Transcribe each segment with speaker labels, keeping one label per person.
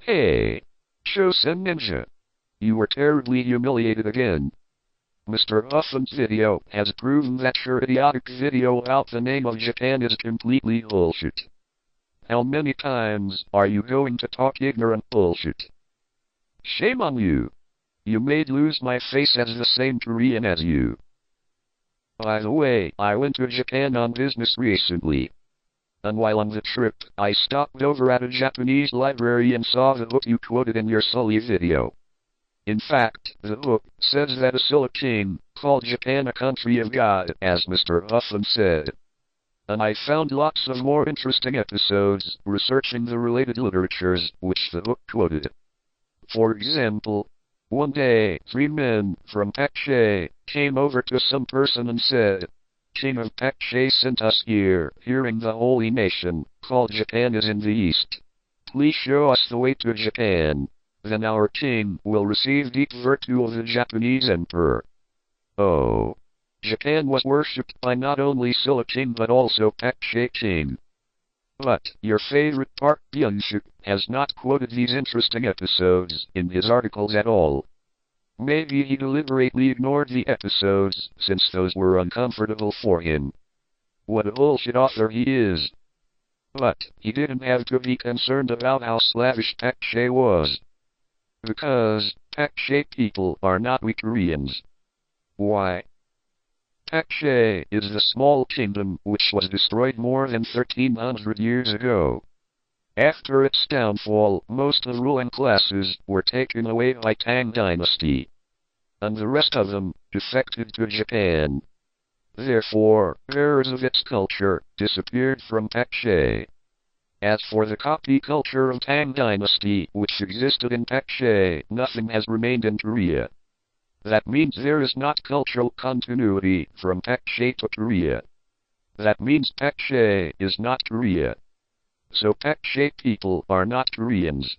Speaker 1: Hey, ChosonNinja. You were terribly humiliated again. Mr. Uffin's video has proven that your idiotic video about the name of Japan is completely bullshit. How many times are you going to talk ignorant bullshit? Shame on you. You made lose my face as the same Korean as you. By the way, I went to Japan on business recently. And while on the trip, I stopped over at a Japanese library and saw the book you quoted in your Sully video. In fact, the book says that a Silla king called Japan a country of God, as Mr. Uffin said. And I found lots of more interesting episodes researching the related literatures which the book quoted. For example, one day, 3 men from Pakshay came over to some person and said, "King of Pakshay sent us here, hearing the holy nation, called Japan is in the east. Please show us the way to Japan. Then our king will receive deep virtue of the Japanese emperor." Oh. Japan was worshipped by not only Silla king but also Pakshay king. But your favorite Park Byung-suk has not quoted these interesting episodes in his articles at all. Maybe he deliberately ignored the episodes, since those were uncomfortable for him. What a bullshit author he is. But he didn't have to be concerned about how slavish Pakshay was. Because Pakshay people are not we Koreans. Why? Pakshay is the small kingdom which was destroyed more than 1300 years ago. After its downfall, most of the ruling classes were taken away by Tang dynasty. And the rest of them defected to Japan. Therefore, bearers of its culture disappeared from Pakshay. As for the copy culture of Tang dynasty which existed in Pakshay, nothing has remained in Korea. That means there is not cultural continuity from Pakshay to Korea. That means Pakshay is not Korea. So Pakshay people are not Koreans.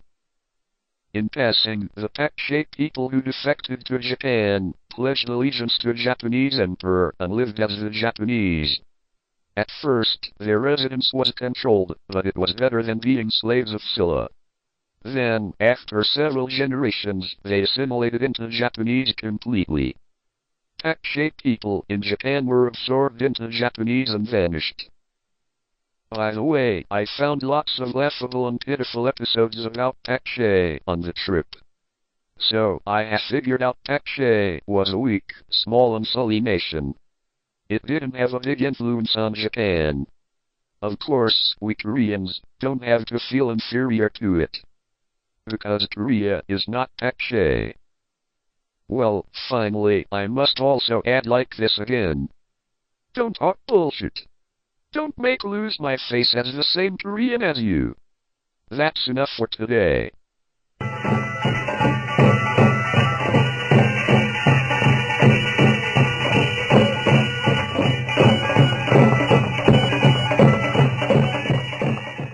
Speaker 1: In passing, the Pakshay people who defected to Japan pledged allegiance to Japanese emperor and lived as the Japanese. At first, their residence was controlled, but it was better than being slaves of Silla. Then, after several generations, they assimilated into Japanese completely. Pakshay people in Japan were absorbed into Japanese and vanished. By the way, I found lots of laughable and pitiful episodes about Pakshay on the trip. So, I have figured out Pakshay was a weak, small and sully nation. It didn't have a big influence on Japan. Of course, we Koreans don't have to feel inferior to it. Because Korea is not Pakshay. Well, finally, I must also add like this again. Don't talk bullshit. Don't make lose my face as the same Korean as you. That's enough for today.